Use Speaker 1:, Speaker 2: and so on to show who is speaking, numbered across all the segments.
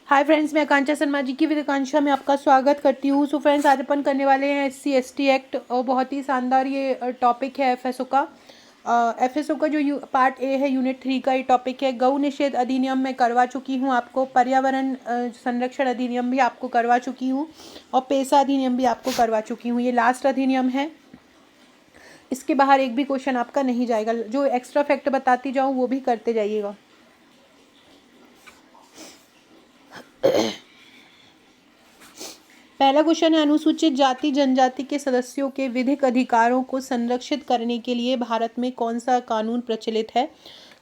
Speaker 1: Hi friends, मैं आकांक्षा शर्मा जी की with आकांक्षा में आपका स्वागत करती हूँ। सो फ्रेंड्स, आज अपन करने वाले हैं SC/ST एक्ट और बहुत ही शानदार ये टॉपिक है एफएसओ का। एफएसओ का जो पार्ट ए है, यूनिट 3 का ये टॉपिक है। गौ निषेध अधिनियम मैं करवा चुकी हूँ आपको, पर्यावरण संरक्षण अधिनियम भी आपको करवा चुकी हूँ और पेशा अधिनियम भी आपको करवा चुकी हूँ। ये लास्ट अधिनियम है, इसके बाहर एक भी क्वेश्चन आपका नहीं जाएगा। जो एक्स्ट्रा फैक्ट बताती जाऊँ वो भी करते जाइएगा। पहला क्वेश्चन है, अनुसूचित जाति जनजाति के सदस्यों के विधिक अधिकारों को संरक्षित करने के लिए भारत में कौन सा कानून प्रचलित है।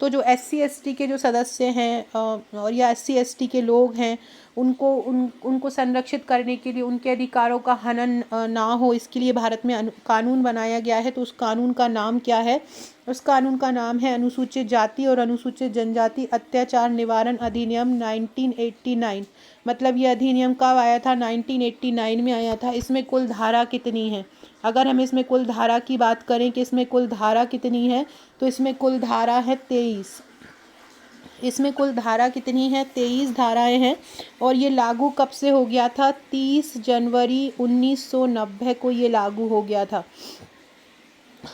Speaker 1: तो जो SC/ST के जो सदस्य हैं और या SC/ST के लोग हैं, उनको संरक्षित करने के लिए, उनके अधिकारों का हनन ना हो, इसके लिए भारत में कानून बनाया गया है। तो उस कानून का नाम क्या है? उस कानून का नाम है अनुसूचित जाति और अनुसूचित जनजाति अत्याचार निवारण अधिनियम 1989। मतलब ये अधिनियम कब आया था? 1989 में आया था। इसमें कुल धारा कितनी है? अगर हम इसमें कुल धारा की बात करें कि इसमें कुल धारा कितनी है, तो इसमें कुल धारा है 23। इसमें कुल धारा कितनी है? 23 धाराएं हैं। और ये लागू कब से हो गया था? 30 जनवरी 1990 को ये लागू हो गया था।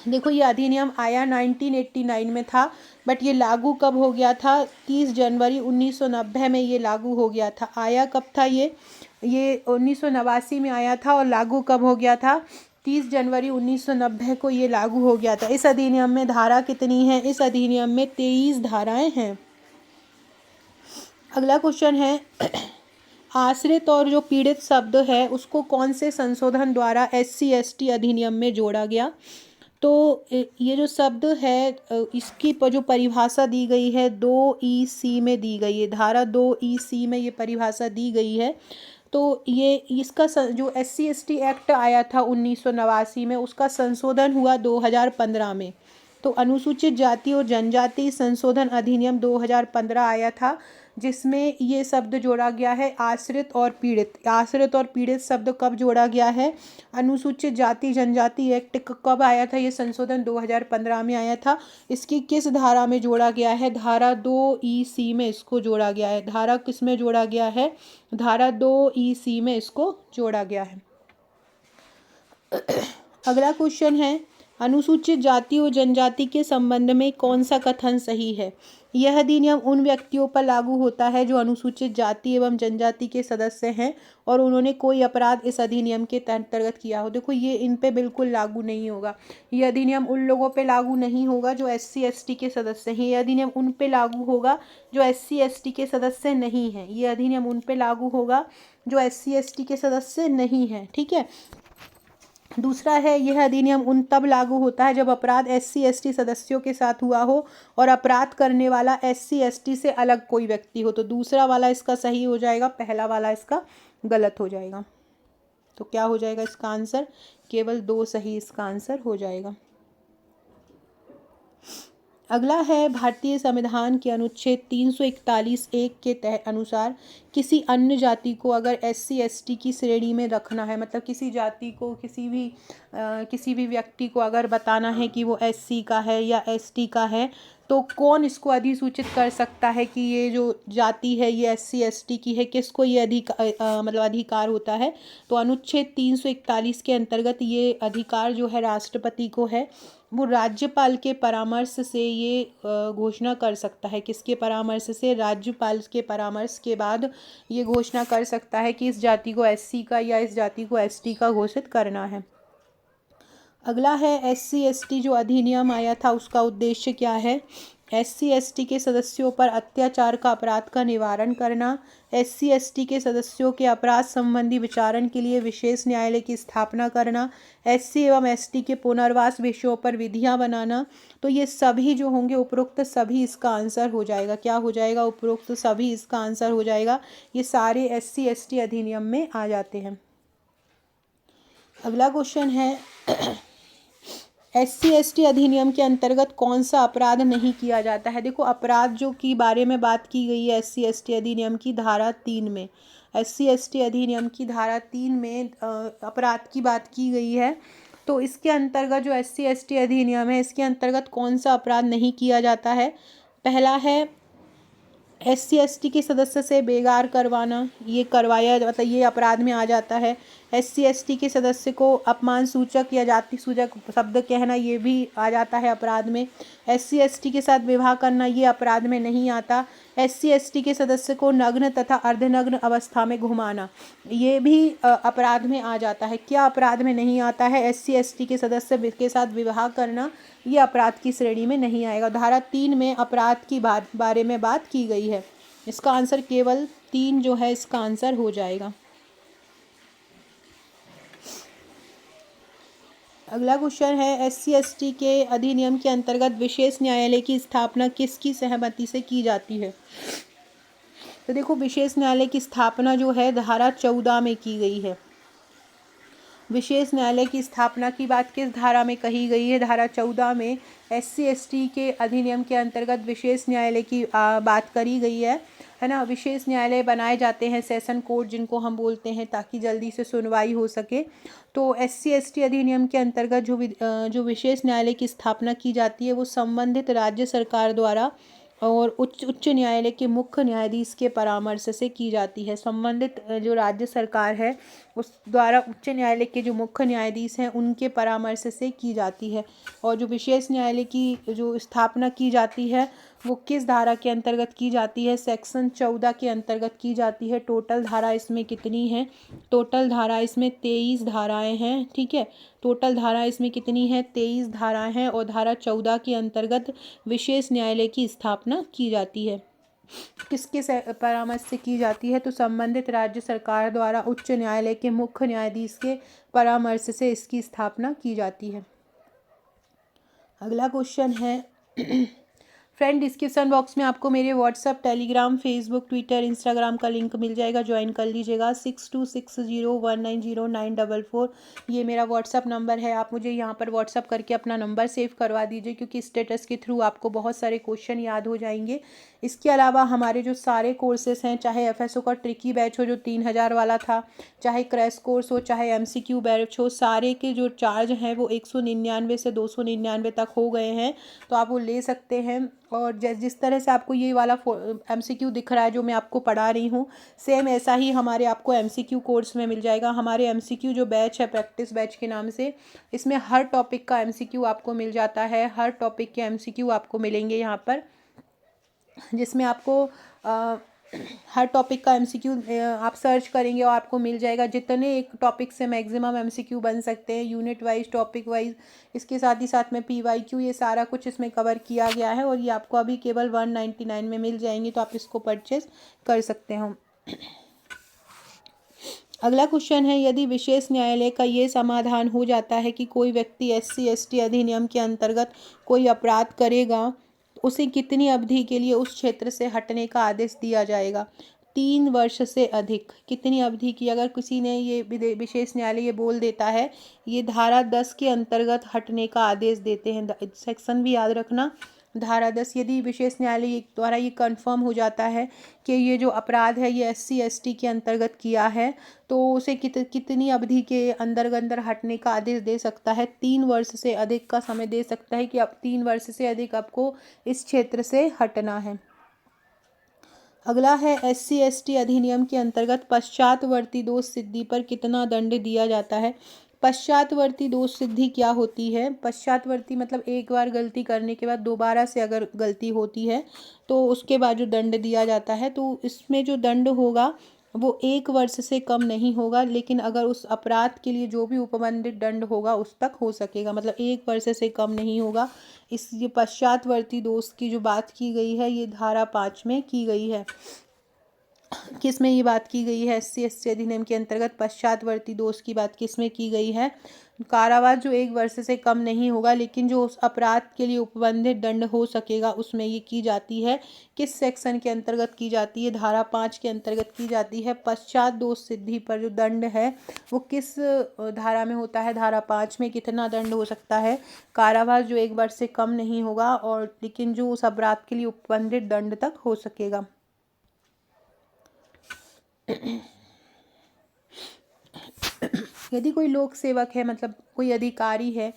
Speaker 1: देखो, ये अधिनियम आया 1989 में था, बट ये लागू कब हो गया था? 30 जनवरी 1990 में ये लागू हो गया था। आया कब था ये 1989 में आया था। और लागू कब हो गया था? 30 जनवरी 1990 को ये लागू हो गया था। इस अधिनियम में धारा कितनी है? इस अधिनियम में 23 धाराएं हैं। अगला क्वेश्चन है, आश्रित और जो पीड़ित शब्द है उसको कौन से संशोधन द्वारा SC/ST अधिनियम में जोड़ा गया? तो ये जो शब्द है, इसकी जो परिभाषा दी गई है 2EC में दी गई है। धारा 2EC में ये परिभाषा दी गई है। तो ये इसका जो SC/ST एक्ट आया था 1989 में, उसका संशोधन हुआ 2015 में। तो अनुसूचित जाति और जनजाति संशोधन अधिनियम 2015 आया था, जिसमें ये शब्द जोड़ा गया है आश्रित और पीड़ित। आश्रित और पीड़ित शब्द कब जोड़ा गया है? अनुसूचित जाति जनजाति एक्ट कब आया था? ये संशोधन 2015 में आया था। इसकी किस धारा में जोड़ा गया है? धारा 2EC में इसको जोड़ा गया है। धारा किस में जोड़ा गया है? धारा 2EC में इसको जोड़ा गया है। अगला क्वेश्चन है, अनुसूचित जाति और जनजाति के संबंध में कौन सा कथन सही है? यह अधिनियम उन व्यक्तियों पर लागू होता है जो अनुसूचित जाति एवं जनजाति के सदस्य हैं और उन्होंने कोई अपराध इस अधिनियम के अंतर्गत किया हो। देखो, ये इन पे बिल्कुल लागू नहीं होगा। ये अधिनियम उन लोगों पे लागू नहीं होगा जो SC/ST के सदस्य हैं। ये अधिनियम उन पे लागू होगा जो SC/ST के सदस्य नहीं हैं। ये अधिनियम उन पे लागू होगा जो SC/ST के सदस्य नहीं हैं। ठीक है। दूसरा है, यह अधिनियम उन तब लागू होता है जब अपराध SC/ST सदस्यों के साथ हुआ हो और अपराध करने वाला SC/ST से अलग कोई व्यक्ति हो। तो दूसरा वाला इसका सही हो जाएगा, पहला वाला इसका गलत हो जाएगा। तो क्या हो जाएगा इसका आंसर? केवल 2 सही इसका आंसर हो जाएगा। अगला है, भारतीय संविधान के अनुच्छेद 341(1) के अनुसार किसी अन्य जाति को अगर SC/ST की श्रेणी में रखना है, मतलब किसी जाति को, किसी भी व्यक्ति को अगर बताना है कि वो SC का है या ST का है, तो कौन इसको अधिसूचित कर सकता है कि ये जो जाति है ये SC/ST की है? किसको ये मतलब अधिकार होता है? तो अनुच्छेद 341 के अंतर्गत ये अधिकार जो है राष्ट्रपति को है। वो राज्यपाल के परामर्श से ये घोषणा कर सकता है। किसके परामर्श से? राज्यपाल के परामर्श के बाद ये घोषणा कर सकता है कि इस जाति को SC का या इस जाति को ST का घोषित करना है। अगला है, SC/ST जो अधिनियम आया था उसका उद्देश्य क्या है? SC/ST के सदस्यों पर अत्याचार का अपराध का निवारण करना, SC/ST के सदस्यों के अपराध संबंधी विचारण के लिए विशेष न्यायालय की स्थापना करना, SC एवं ST के पुनर्वास विषयों पर विधियां बनाना। तो ये सभी जो होंगे, उपरोक्त सभी इसका आंसर हो जाएगा। क्या हो जाएगा? उपरोक्त सभी इसका आंसर हो जाएगा। ये सारे SC/ST अधिनियम में आ जाते हैं। अगला क्वेश्चन है, SC/ST अधिनियम के अंतर्गत कौन सा अपराध नहीं किया जाता है? देखो, अपराध जो की बारे में बात की गई है SC/ST अधिनियम की धारा 3 में। SC/ST अधिनियम की धारा 3 में अपराध की बात की गई है। तो इसके अंतर्गत जो SC/ST अधिनियम है, इसके अंतर्गत कौन सा अपराध नहीं किया जाता है? पहला है SC ST के सदस्य से बेगार करवाना, ये करवाया मतलब ये अपराध में आ जाता है। SC ST के सदस्य को अपमान सूचक या जाति सूचक शब्द कहना, ये भी आ जाता है अपराध में। SC ST के साथ विवाह करना, ये अपराध में नहीं आता। SC ST के सदस्य को नग्न तथा अर्धनग्न अवस्था में घुमाना, ये भी अपराध में आ जाता है। क्या अपराध में नहीं आता है? SC ST के सदस्य के साथ विवाह करना, ये अपराध की श्रेणी में नहीं आएगा। धारा 3 में अपराध की बारे में बात की गई है। इसका आंसर केवल 3 जो है इसका आंसर हो जाएगा। अगला क्वेश्चन है, SC ST के अधिनियम के अंतर्गत विशेष न्यायालय की स्थापना किसकी सहमति से की जाती है? तो देखो, विशेष न्यायालय की स्थापना जो है धारा 14 में की गई है। विशेष न्यायालय की स्थापना की बात किस धारा में कही गई है? धारा 14 में SC ST के अधिनियम के अंतर्गत विशेष न्यायालय की बात करी गई है ना। विशेष न्यायालय बनाए जाते हैं, सेशन कोर्ट जिनको हम बोलते हैं, ताकि जल्दी से सुनवाई हो सके। तो SC ST अधिनियम के अंतर्गत जो विशेष न्यायालय की स्थापना की जाती है वो संबंधित राज्य सरकार द्वारा और उच्च न्यायालय के मुख्य न्यायाधीश के परामर्श से की जाती है। संबंधित जो राज्य सरकार है उस द्वारा उच्च न्यायालय के जो मुख्य न्यायाधीश हैं उनके परामर्श से की जाती है। और जो विशेष न्यायालय की जो स्थापना की जाती है वो किस धारा के अंतर्गत की जाती है? सेक्शन 14 के अंतर्गत की जाती है। टोटल धारा इसमें कितनी है? टोटल धारा इसमें 23 धाराएं हैं, ठीक है। टोटल धारा इसमें कितनी है? 23 धाराएं हैं। और धारा 14 के अंतर्गत विशेष न्यायालय की स्थापना की जाती है। किसके परामर्श से की जाती है? तो संबंधित राज्य सरकार द्वारा उच्च न्यायालय के मुख्य न्यायाधीश के परामर्श से इसकी स्थापना की जाती है। अगला क्वेश्चन है फ्रेंड, डिस्क्रिप्शन बॉक्स में आपको मेरे WhatsApp, Telegram, Facebook, Twitter, Instagram का लिंक मिल जाएगा, ज्वाइन कर लीजिएगा। 6260190944 ये मेरा व्हाट्सअप नंबर है। आप मुझे यहाँ पर व्हाट्सअप करके अपना नंबर सेव करवा दीजिए, क्योंकि स्टेटस के थ्रू आपको बहुत सारे क्वेश्चन याद हो जाएंगे। इसके अलावा हमारे जो सारे कोर्सेस हैं, चाहे FSO का ट्रिकी बैच हो जो 3000 वाला था, चाहे क्रैश कोर्स हो, चाहे MCQ बैच हो, सारे के जो चार्ज हैं वो 199 से 299 तक हो गए हैं। तो आप वो ले सकते हैं। और जिस तरह से आपको ये वाला MCQ दिख रहा है जो मैं आपको पढ़ा रही हूँ, सेम ऐसा ही हमारे आपको MCQ कोर्स में मिल जाएगा। हमारे MCQ जो बैच है, प्रैक्टिस बैच के नाम से, इसमें हर टॉपिक का MCQ आपको मिल जाता है। हर टॉपिक के MCQ आपको मिलेंगे यहाँ पर, जिसमें आपको हर टॉपिक का MCQ आप सर्च करेंगे और आपको मिल जाएगा। जितने एक टॉपिक से मैक्सिमम MCQ बन सकते हैं, यूनिट वाइज, टॉपिक वाइज, इसके साथ ही साथ में PYQ, ये सारा कुछ इसमें कवर किया गया है। और ये आपको अभी केवल 199 में मिल जाएंगे, तो आप इसको परचेज कर सकते हो। अगला क्वेश्चन है, यदि विशेष न्यायालय का ये समाधान हो जाता है कि कोई व्यक्ति SC ST अधिनियम के अंतर्गत कोई अपराध करेगा, उसे कितनी अवधि के लिए उस क्षेत्र से हटने का आदेश दिया जाएगा? 3 वर्ष से अधिक। कितनी अवधि की? अगर किसी ने ये विशेष न्यायालय ये बोल देता है, ये धारा 10 के अंतर्गत हटने का आदेश देते हैं। सेक्शन भी याद रखना, धारा 10। यदि विशेष न्यायालय द्वारा ये कंफर्म हो जाता है कि ये जो अपराध है ये SC ST के अंतर्गत किया है, तो उसे कितनी अवधि के अंदर हटने का आदेश दे सकता है? 3 वर्ष से अधिक का समय दे सकता है कि अब 3 वर्ष से अधिक आपको इस क्षेत्र से हटना है। अगला है, SC ST अधिनियम के अंतर्गत पश्चातवर्ती दोष सिद्धि पर कितना दंड दिया जाता है? पश्चातवर्ती दोष सिद्धि क्या होती है? पश्चातवर्ती मतलब एक बार गलती करने के बाद दोबारा से अगर गलती होती है तो उसके बाद जो दंड दिया जाता है, तो इसमें जो दंड होगा वो 1 वर्ष से कम नहीं होगा, लेकिन अगर उस अपराध के लिए जो भी उपबंधित दंड होगा उस तक हो सकेगा, मतलब 1 वर्ष से कम नहीं होगा। इस ये पश्चातवर्ती दोष की जो बात की गई है ये धारा 5 में की गई है। किस में ये बात की गई है? SC ST अधिनियम के अंतर्गत पश्चातवर्ती दोष की बात किस में की गई है? कारावास जो 1 वर्ष से कम नहीं होगा, लेकिन जो उस अपराध के लिए उपबंधित दंड हो सकेगा उसमें ये की जाती है। किस सेक्शन के अंतर्गत की जाती है? धारा 5 के अंतर्गत की जाती है। पश्चात दोष सिद्धि पर जो दंड है वो किस धारा में होता है? धारा 5 में। कितना दंड हो सकता है? कारावास जो 1 वर्ष से कम नहीं होगा, और लेकिन जो उस अपराध के लिए उपबंधित दंड तक हो सकेगा। यदि कोई लोक सेवक है, मतलब कोई अधिकारी है,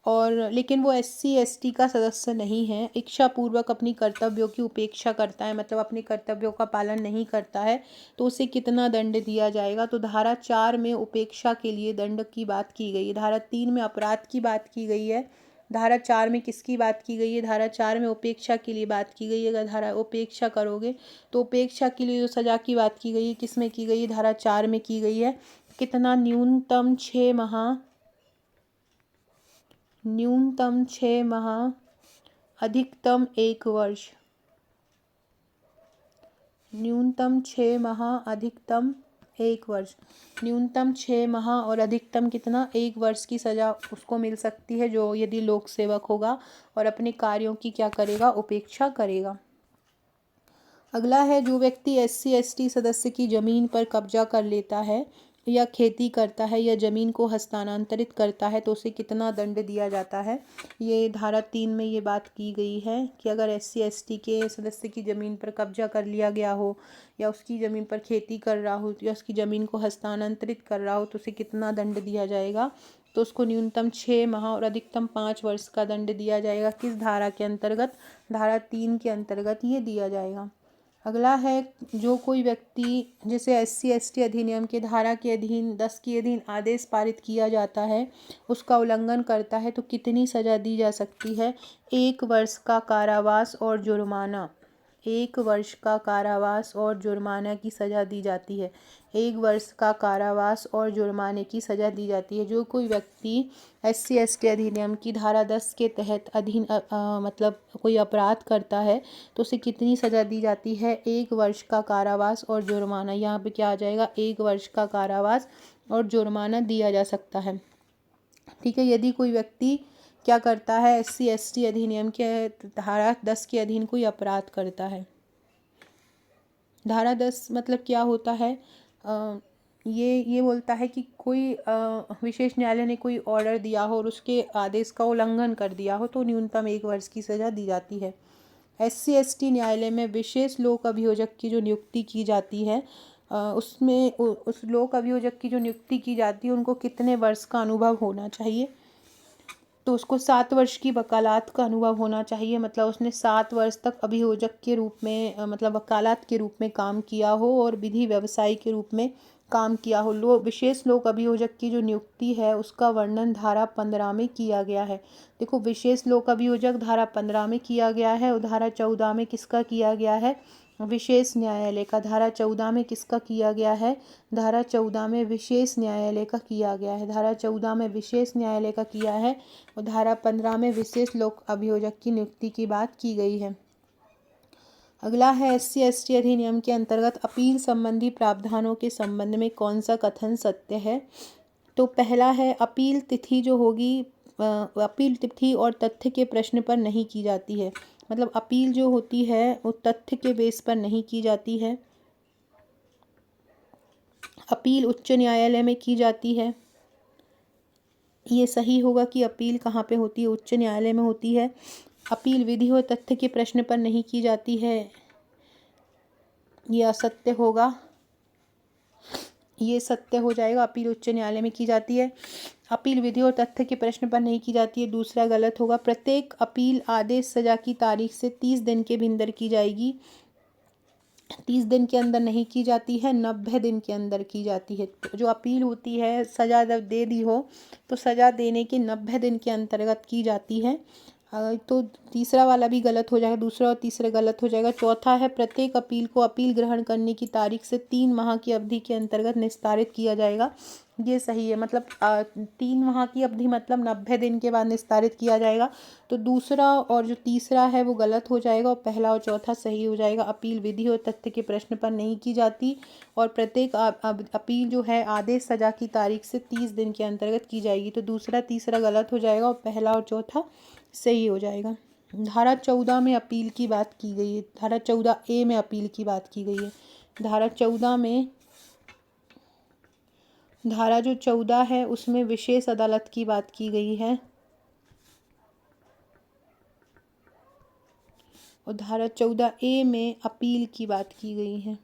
Speaker 1: और लेकिन वो SC ST का सदस्य नहीं है, इच्छापूर्वक अपनी कर्तव्यों की उपेक्षा करता है, मतलब अपने कर्तव्यों का पालन नहीं करता है, तो उसे कितना दंड दिया जाएगा। तो धारा 4 में उपेक्षा के लिए दंड की बात की गई है, धारा 3 में अपराध की बात की गई है, धारा 4 में किसकी बात की गई है, धारा 4 में उपेक्षा के लिए बात की गई है। अगर धारा उपेक्षा करोगे तो उपेक्षा के लिए जो सजा की बात की गई है किस में की गई है, धारा 4 में की गई है। कितना, न्यूनतम 6 माह, न्यूनतम 6 माह, अधिकतम 1 वर्ष, न्यूनतम 6 माह, अधिकतम 1 वर्ष, न्यूनतम 6 माह और अधिकतम कितना, 1 वर्ष की सज़ा उसको मिल सकती है जो यदि लोक सेवक होगा और अपने कार्यों की क्या करेगा, उपेक्षा करेगा। अगला है, जो व्यक्ति SC ST सदस्य की ज़मीन पर कब्जा कर लेता है या खेती करता है या ज़मीन को हस्तांतरित करता है तो उसे कितना दंड दिया जाता है। ये धारा 3 में ये बात की गई है कि अगर SC ST के सदस्य की ज़मीन पर कब्जा कर लिया गया हो या उसकी ज़मीन पर खेती कर रहा हो या उसकी ज़मीन को हस्तांतरित कर रहा हो तो उसे कितना दंड दिया जाएगा। तो उसको न्यूनतम 6 माह और अधिकतम 5 वर्ष का दंड दिया जाएगा। किस धारा के अंतर्गत, धारा 3 के अंतर्गत ये दिया जाएगा। अगला है, जो कोई व्यक्ति जिसे SC ST अधिनियम के धारा के अधीन 10 के अधीन आदेश पारित किया जाता है उसका उल्लंघन करता है तो कितनी सज़ा दी जा सकती है। 1 वर्ष का कारावास और जुर्माना, 1 वर्ष का कारावास और जुर्माना की सज़ा दी जाती है, 1 वर्ष का कारावास और जुर्माने की सज़ा दी जाती है। जो कोई व्यक्ति SC ST अधिनियम की धारा 10 के तहत मतलब कोई अपराध करता है तो उसे कितनी सज़ा दी जाती है, 1 वर्ष का कारावास और जुर्माना। यहाँ पे क्या आ जाएगा, 1 वर्ष का कारावास और जुर्माना दिया जा सकता है। ठीक है, यदि कोई व्यक्ति क्या करता है, SC ST अधिनियम के धारा 10 के अधीन कोई अपराध करता है। धारा 10 मतलब क्या होता है, ये बोलता है कि कोई विशेष न्यायालय ने कोई ऑर्डर दिया हो और उसके आदेश का उल्लंघन कर दिया हो तो न्यूनतम 1 वर्ष की सज़ा दी जाती है। SC ST न्यायालय में विशेष लोक अभियोजक की जो नियुक्ति की जाती है उसमें उस लोक अभियोजक की जो नियुक्ति की जाती है उनको कितने वर्ष का अनुभव होना चाहिए। तो उसको 7 वर्ष की वकालत का अनुभव होना चाहिए, मतलब उसने 7 वर्ष तक अभियोजक के रूप में मतलब वकालत के रूप में काम किया हो और विधि व्यवसायी के रूप में काम किया हो। विशेष लोक अभियोजक की जो नियुक्ति है उसका वर्णन धारा 15 में किया गया है। देखो, विशेष लोक अभियोजक धारा 15 में किया गया है और धारा 14 में किसका किया गया है, विशेष न्यायालय का। धारा 14 में किसका किया गया है, धारा 14 में विशेष न्यायालय का किया गया है, धारा 14 में विशेष न्यायालय का किया है और धारा 15 में विशेष लोक अभियोजक की नियुक्ति की बात की गई है। अगला है, SC ST अधिनियम के अंतर्गत अपील संबंधी प्रावधानों के संबंध में कौन सा कथन सत्य है। तो पहला है, अपील तिथि जो होगी अपील तिथि और तथ्य के प्रश्न पर नहीं की जाती है, मतलब अपील जो होती है वो तथ्य के बेस पर नहीं की जाती है। अपील उच्च न्यायालय में की जाती है। ये सही होगा कि अपील कहाँ पे होती है, उच्च न्यायालय में होती है। अपील विधि और तथ्य के प्रश्न पर नहीं की जाती है, ये असत्य होगा, ये सत्य हो जाएगा। अपील उच्च न्यायालय में की जाती है। अपील विधि और तथ्य के प्रश्न पर नहीं की जाती है, दूसरा गलत होगा। प्रत्येक अपील आदेश सजा की तारीख से 30 दिन के भीतर की जाएगी, 30 दिन के अंदर नहीं की जाती है, 90 दिन के अंदर की जाती है। जो अपील होती है, सज़ा जब दे दी हो तो सज़ा देने के 90 दिन के अंतर्गत की जाती है। तो तीसरा वाला भी गलत हो जाएगा, दूसरा और तीसरा गलत हो जाएगा। चौथा है, प्रत्येक अपील को अपील ग्रहण करने की तारीख से 3 माह की अवधि के अंतर्गत निस्तारित किया जाएगा, ये सही है। मतलब 3 माह की अवधि मतलब 90 दिन के बाद निस्तारित किया जाएगा। तो दूसरा और जो तीसरा है वो गलत हो जाएगा और पहला और चौथा सही हो जाएगा। अपील विधि और तथ्य के प्रश्न पर नहीं की जाती और प्रत्येक अपील जो है आदेश सजा की तारीख से 30 दिन के अंतर्गत की जाएगी। तो दूसरा तीसरा गलत हो जाएगा और पहला और चौथा सही हो जाएगा। धारा 14 में अपील की बात की गई है, धारा 14A में अपील की बात की गई है। धारा 14 में, धारा जो 14 है उसमें विशेष अदालत की बात की गई है और धारा 14A में अपील की बात की गई है।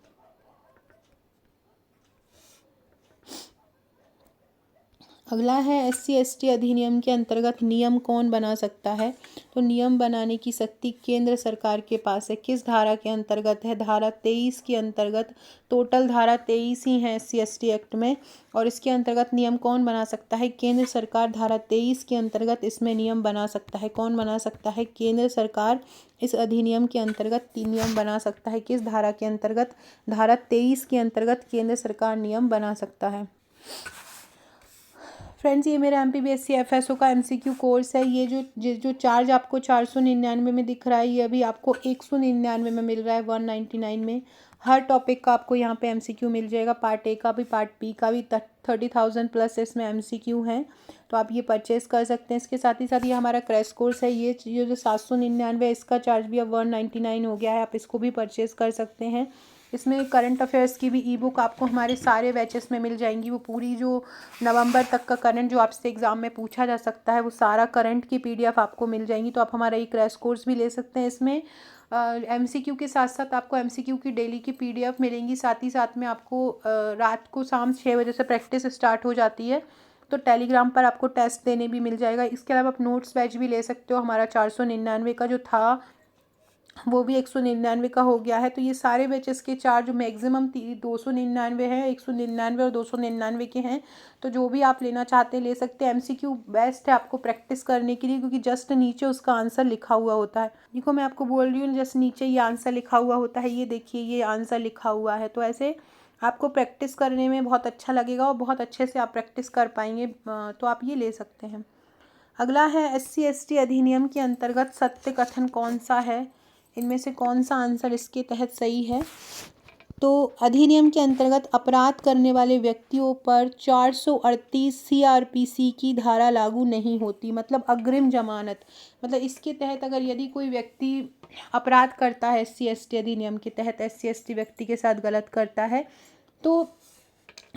Speaker 1: अगला है SC/ST अधिनियम के अंतर्गत नियम कौन बना सकता है। तो नियम बनाने की शक्ति केंद्र सरकार के पास है। किस धारा के अंतर्गत है, धारा 23 के अंतर्गत। टोटल धारा 23 ही है SC/ST एक्ट में, और इसके अंतर्गत नियम कौन बना सकता है, केंद्र सरकार। धारा 23 के अंतर्गत इसमें नियम बना सकता है। कौन बना सकता है, केंद्र सरकार इस अधिनियम के अंतर्गत नियम बना सकता है। किस धारा के अंतर्गत, धारा 23 के अंतर्गत केंद्र सरकार नियम बना सकता है। फ्रेंड्स, ये मेरा MPBSC FSO का MCQ कोर्स है। ये जो चार्ज आपको 499 में दिख रहा है, ये अभी आपको 199 में मिल रहा है, 199 में। हर टॉपिक का आपको यहाँ पे MCQ मिल जाएगा। पार्ट ए का भी, पार्ट बी का भी। 30,000 प्लस इसमें MCQ हैं, तो आप ये परचेज़ कर सकते हैं। इसके साथ ही साथ ये हमारा क्रैश कोर्स है। ये जो 799 है, इसका चार्ज भी अब 199 हो गया है। आप इसको भी परचेज़ कर सकते हैं। इसमें करंट अफेयर्स की भी ई बुक आपको हमारे सारे बैचेस में मिल जाएंगी। वो पूरी जो नवंबर तक का करंट जो आपसे एग्ज़ाम में पूछा जा सकता है, वो सारा करंट की PDF आपको मिल जाएंगी। तो आप हमारा ये क्रैश कोर्स भी ले सकते हैं। इसमें MCQ के साथ साथ आपको MCQ की डेली की PDF मिलेंगी। साथ ही साथ में आपको रात को शाम 6 बजे से प्रैक्टिस स्टार्ट हो जाती है, तो टेलीग्राम पर आपको टेस्ट देने भी मिल जाएगा। इसके अलावा आप नोट्स बैच भी ले सकते हो। हमारा 499 का जो था, वो भी 199 का हो गया है। तो ये सारे बैचेस के चार्ज मैक्सिमम 299 है, 199 और 299 के हैं। तो जो भी आप लेना चाहते हैं ले सकते हैं। MCQ बेस्ट है आपको प्रैक्टिस करने के लिए, क्योंकि जस्ट नीचे उसका आंसर लिखा हुआ होता है। देखो, मैं आपको बोल रही हूँ, जस्ट नीचे ये आंसर लिखा हुआ होता है। ये देखिए, ये आंसर लिखा हुआ है। तो ऐसे आपको प्रैक्टिस करने में बहुत अच्छा लगेगा और बहुत अच्छे से आप प्रैक्टिस कर पाएंगे। तो आप ये ले सकते हैं। अगला है SC/ST अधिनियम के अंतर्गत सत्य कथन कौन सा है, इनमें से कौन सा आंसर इसके तहत सही है। तो अधिनियम के अंतर्गत अपराध करने वाले व्यक्तियों पर 438 CRPC की धारा लागू नहीं होती। मतलब अग्रिम जमानत, मतलब इसके तहत अगर यदि कोई व्यक्ति अपराध करता है SC/ST अधिनियम के तहत, SC/ST व्यक्ति के साथ गलत करता है, तो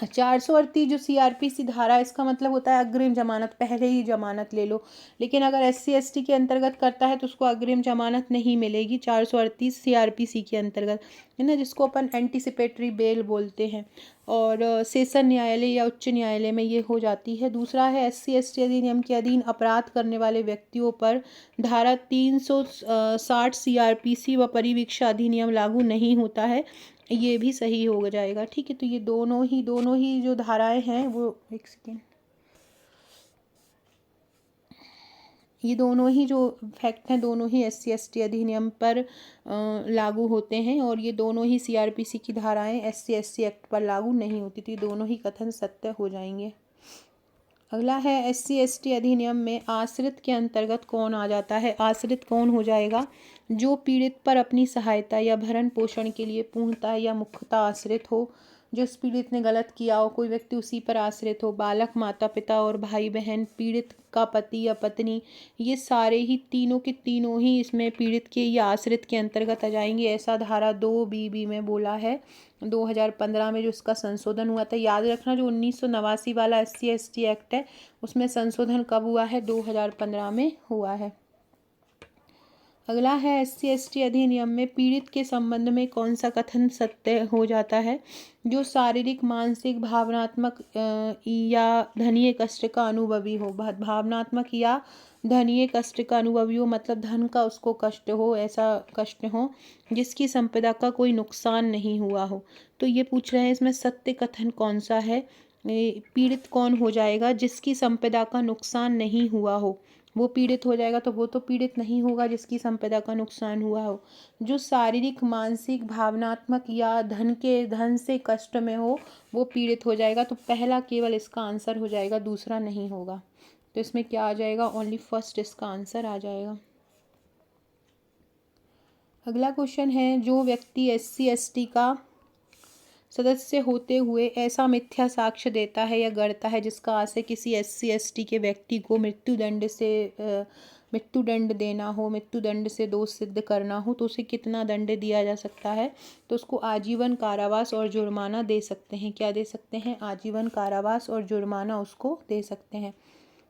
Speaker 1: 438 जो CRPC धारा, इसका मतलब होता है अग्रिम जमानत, पहले ही जमानत ले लो। लेकिन अगर SC/ST के अंतर्गत करता है तो उसको अग्रिम जमानत नहीं मिलेगी 438 CRPC के अंतर्गत, है ना, जिसको अपन एंटीसिपेटरी बेल बोलते हैं। और सेशन न्यायालय या उच्च न्यायालय में ये हो जाती है। दूसरा है SC/ST अधिनियम के अधीन अपराध करने वाले व्यक्तियों पर धारा 360 CRPC व परिवीक्षा अधिनियम लागू नहीं होता है। ये भी सही हो जाएगा। ठीक है, तो ये दोनों ही जो धाराएं हैं वो, एक सेकेंड, ये दोनों ही जो फैक्ट हैं, दोनों ही SC/ST अधिनियम पर लागू होते हैं, और ये दोनों ही CRPC की धाराएं SC/ST एक्ट पर लागू नहीं होती। तो ये दोनों ही कथन सत्य हो जाएंगे। अगला है SC/ST अधिनियम में आश्रित के अंतर्गत कौन आ जाता है। आश्रित कौन हो जाएगा, जो पीड़ित पर अपनी सहायता या भरण पोषण के लिए पूर्णतः या मुख्यतः आश्रित हो। जो इस पीड़ित ने गलत किया हो, कोई व्यक्ति उसी पर आश्रित हो। बालक, माता पिता और भाई बहन, पीड़ित का पति या पत्नी, ये सारे ही तीनों के तीनों ही इसमें पीड़ित के या आश्रित के अंतर्गत आ जाएंगे। ऐसा धारा 2BB में बोला है। 2015 में जो इसका संशोधन हुआ था, याद रखना, जो 1989 वाला SC/ST एक्ट है, उसमें संशोधन कब हुआ है, 2015 में हुआ है। अगला है SC/ST अधिनियम में पीड़ित के संबंध में कौन सा कथन सत्य हो जाता है। जो शारीरिक, मानसिक, भावनात्मक या धनीय कष्ट का अनुभवी हो। भावनात्मक या धनीय कष्ट का अनुभवी हो, मतलब धन का उसको कष्ट हो, ऐसा कष्ट हो जिसकी संपदा का कोई नुकसान नहीं हुआ हो। तो ये पूछ रहे हैं इसमें सत्य कथन कौन सा है। पीड़ित कौन हो जाएगा, जिसकी संपदा का नुकसान नहीं हुआ हो, वो पीड़ित हो जाएगा। तो वो तो पीड़ित नहीं होगा जिसकी संपदा का नुकसान हुआ हो। जो शारीरिक, मानसिक, भावनात्मक या धन से कष्ट में हो, वो पीड़ित हो जाएगा। तो पहला केवल इसका आंसर हो जाएगा, दूसरा नहीं होगा। तो इसमें क्या आ जाएगा, ओनली फर्स्ट इसका आंसर आ जाएगा। अगला क्वेश्चन है, जो व्यक्ति SC/ST का सदस्य होते हुए ऐसा मिथ्या साक्ष्य देता है या गढ़ता है जिसका आशय किसी SC/ST के व्यक्ति को मृत्युदंड देना हो, मृत्युदंड से दोष सिद्ध करना हो, तो उसे कितना दंड दिया जा सकता है। तो उसको आजीवन कारावास और जुर्माना दे सकते हैं। क्या दे सकते हैं, आजीवन कारावास और जुर्माना उसको दे सकते हैं।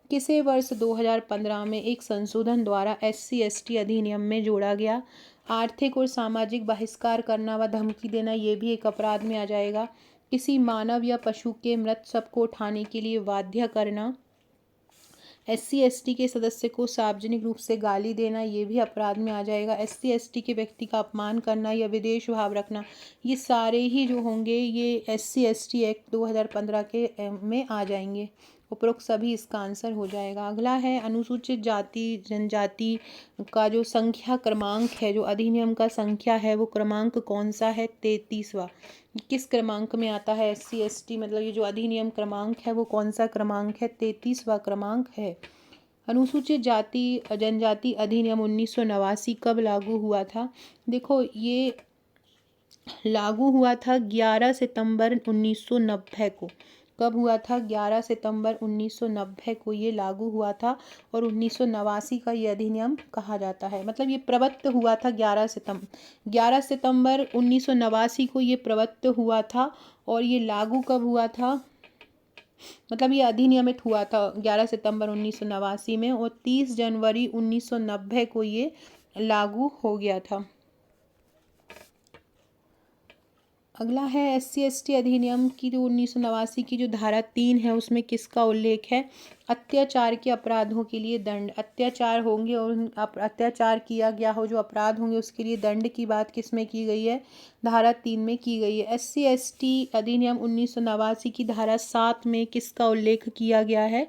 Speaker 1: किसे वर्ष 2015 में एक संशोधन द्वारा SC/ST अधिनियम में जोड़ा गया। आर्थिक और सामाजिक बहिष्कार करना व धमकी देना, ये भी एक अपराध में आ जाएगा। किसी मानव या पशु के मृत शव को उठाने के लिए बाध्य करना, SC/ST के सदस्य को सार्वजनिक रूप से गाली देना, ये भी अपराध में आ जाएगा। SC/ST के व्यक्ति का अपमान करना या विद्वेष भाव रखना, ये सारे ही जो होंगे ये SC/ST एक्ट 2015 के में आ जाएंगे। उपरोक्त सभी इसका आंसर हो जाएगा। अगला है अनुसूचित जाति जनजाति का जो संख्या क्रमांक है, जो अधिनियम का संख्या है वो क्रमांक कौन सा है? 33वां। किस क्रमांक में आता है SC/ST, मतलब ये जो अधिनियम क्रमांक है वो कौन सा क्रमांक है? 33वां क्रमांक है। अनुसूचित जाति जनजाति अधिनियम 1989 कब लागू हुआ था? देखो ये लागू हुआ था 11 सितंबर 1990 को। कब हुआ था? 11 सितंबर 1990 को ये लागू हुआ था और 1989 का ये अधिनियम कहा जाता है। मतलब ये प्रवत्त हुआ था 11 सितंबर 1989 को ये प्रवत्त हुआ था और ये लागू कब हुआ था? मतलब ये अधिनियमित हुआ था 11 सितंबर 1989 में और 30 जनवरी 1990 को ये लागू हो गया था। अगला है SC/ST अधिनियम की जो 1989 की जो धारा 3 है उसमें किसका उल्लेख है? अत्याचार के अपराधों के लिए दंड। अत्याचार होंगे और अत्याचार किया गया हो जो अपराध होंगे उसके लिए दंड की बात किस में की गई है? धारा 3 में की गई है। SC/ST अधिनियम 1989 की धारा 7 में किसका उल्लेख किया गया है?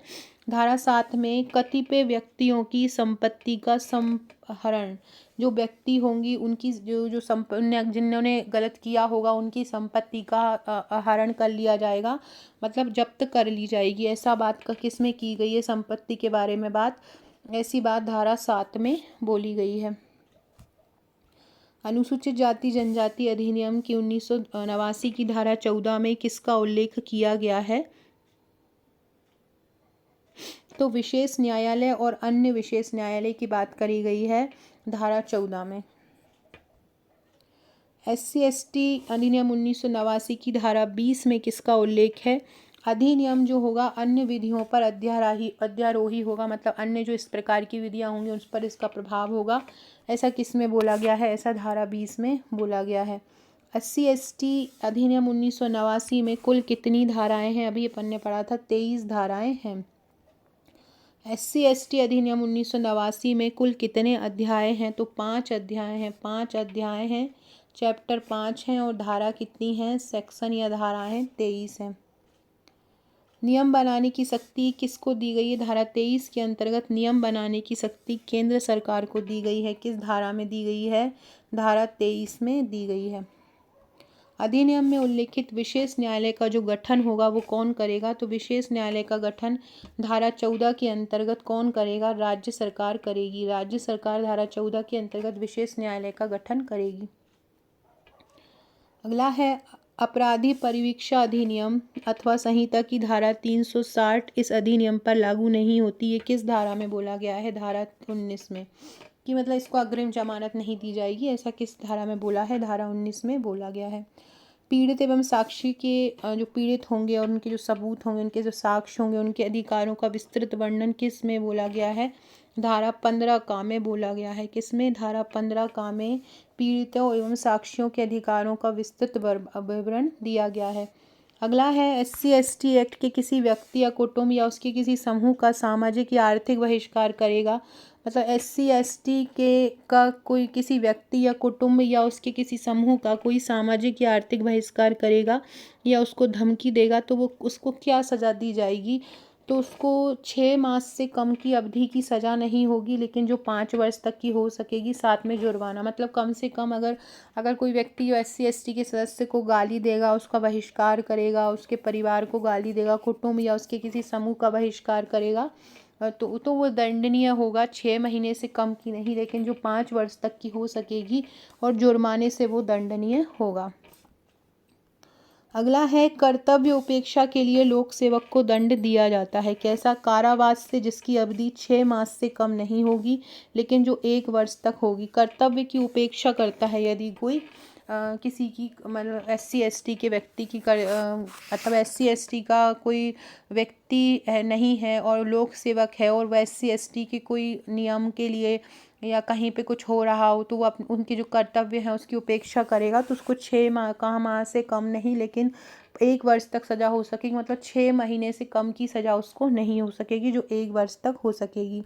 Speaker 1: धारा 7 में कतिपय व्यक्तियों की संपत्ति का संहरण, जो व्यक्ति होंगी उनकी जिन्होंने गलत किया होगा उनकी संपत्ति का हरण कर लिया जाएगा, मतलब जब्त कर ली जाएगी। ऐसा बात का किस में की गई है? संपत्ति के बारे में बात, ऐसी बात धारा 7 में बोली गई है। अनुसूचित जाति जनजाति अधिनियम की 1989 की धारा 14 में किसका उल्लेख किया गया है? तो विशेष न्यायालय और अन्य विशेष न्यायालय की बात करी गई है धारा 14 में। SC/ST अधिनियम 1989 की धारा 20 में किसका उल्लेख है? अधिनियम जो होगा अन्य विधियों पर अध्यारोही होगा, मतलब अन्य जो इस प्रकार की विधियां होंगी उस पर इसका प्रभाव होगा। ऐसा किस में बोला गया है? ऐसा धारा 20 में बोला गया है। SC/ST अधिनियम 1989 में कुल कितनी धाराएं हैं? अभी अपन ने पढ़ा था 23 धाराएं हैं। SC/ST अधिनियम 1989 में कुल कितने अध्याय हैं? तो 5 अध्याय हैं। 5 अध्याय हैं, चैप्टर 5 हैं और धारा कितनी है? सेक्शन या धाराएं 23 हैं। नियम बनाने की शक्ति किसको दी गई है? धारा 23 के अंतर्गत नियम बनाने की शक्ति केंद्र सरकार को दी गई है। किस धारा में दी गई है? धारा 23 में दी गई है। अधिनियम में उल्लेखित विशेष न्यायालय का जो गठन होगा वो कौन करेगा? तो विशेष न्यायालय का गठन धारा 14 के अंतर्गत कौन करेगा? राज्य सरकार करेगी। राज्य सरकार धारा 14 के अंतर्गत विशेष न्यायालय का गठन करेगी। अगला है अपराधी परिवीक्षा अधिनियम अथवा संहिता की धारा 360 इस अधिनियम पर लागू नहीं होती। ये किस धारा में बोला गया है? धारा 19 में, कि मतलब इसको अग्रिम जमानत नहीं दी जाएगी। ऐसा किस धारा में बोला है? धारा 19 में बोला गया है। पीड़ित एवं साक्षी के जो पीड़ित होंगे और उनके जो सबूत होंगे, उनके जो साक्ष्य होंगे, उनके अधिकारों का विस्तृत वर्णन किस में बोला गया है? धारा 15 का में बोला गया है। किसमें? धारा 15 का में पीड़ितों एवं साक्षियों के अधिकारों का विस्तृत विवरण दिया गया है। अगला है SC/ST एक्ट के किसी व्यक्ति या कुटुंब या उसके किसी समूह का सामाजिक या आर्थिक बहिष्कार करेगा। मतलब SC/ST का कोई किसी व्यक्ति या कुटुंब या उसके किसी समूह का कोई सामाजिक या आर्थिक बहिष्कार करेगा या उसको धमकी देगा तो वो उसको क्या सज़ा दी जाएगी? तो उसको 6 मास से कम की अवधि की सज़ा नहीं होगी, लेकिन जो 5 वर्ष तक की हो सकेगी, साथ में जुर्माना। मतलब कम से कम अगर कोई व्यक्ति जो SC/ST के सदस्य को गाली देगा, उसका बहिष्कार करेगा, उसके परिवार को गाली देगा, कुटुंब या उसके किसी समूह का बहिष्कार करेगा तो वो दंडनीय होगा। 6 महीने से कम की नहीं, लेकिन जो 5 वर्ष तक की हो सकेगी और जुर्माने से वो दंडनीय होगा। अगला है कर्तव्य उपेक्षा के लिए लोक सेवक को दंड दिया जाता है। कैसा? कारावास से जिसकी अवधि 6 मास से कम नहीं होगी, लेकिन जो 1 वर्ष तक होगी। कर्तव्य की उपेक्षा करता है यदि कोई किसी की मतलब SC ST के व्यक्ति की मतलब SC ST का कोई व्यक्ति नहीं है और लोक सेवक है, और वह SC ST के कोई नियम के लिए या कहीं पे कुछ हो रहा हो तो वो उनके जो कर्तव्य हैं उसकी उपेक्षा करेगा, तो उसको 6 माह से कम नहीं लेकिन 1 वर्ष तक सज़ा हो सकेगी। मतलब 6 महीने से कम की सज़ा उसको नहीं हो सकेगी, जो 1 वर्ष तक हो सकेगी।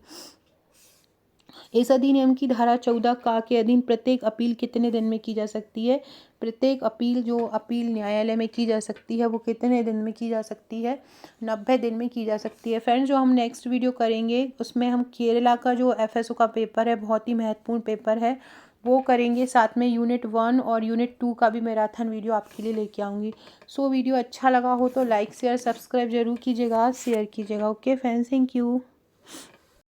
Speaker 1: इस अधिनियम की धारा 14 का के अधीन प्रत्येक अपील कितने दिन में की जा सकती है? प्रत्येक अपील जो अपील न्यायालय में की जा सकती है वो कितने दिन में की जा सकती है? 90 दिन में की जा सकती है। फ्रेंड्स, जो हम नेक्स्ट वीडियो करेंगे उसमें हम केरला का जो FSO का पेपर है, बहुत ही महत्वपूर्ण पेपर है, वो करेंगे। साथ में यूनिट 1 और यूनिट 2 का भी मैराथन वीडियो आपके लिए लेके आऊँगी। सो वीडियो अच्छा लगा हो तो लाइक शेयर सब्सक्राइब जरूर कीजिएगा, शेयर कीजिएगा। Okay friends, thank you.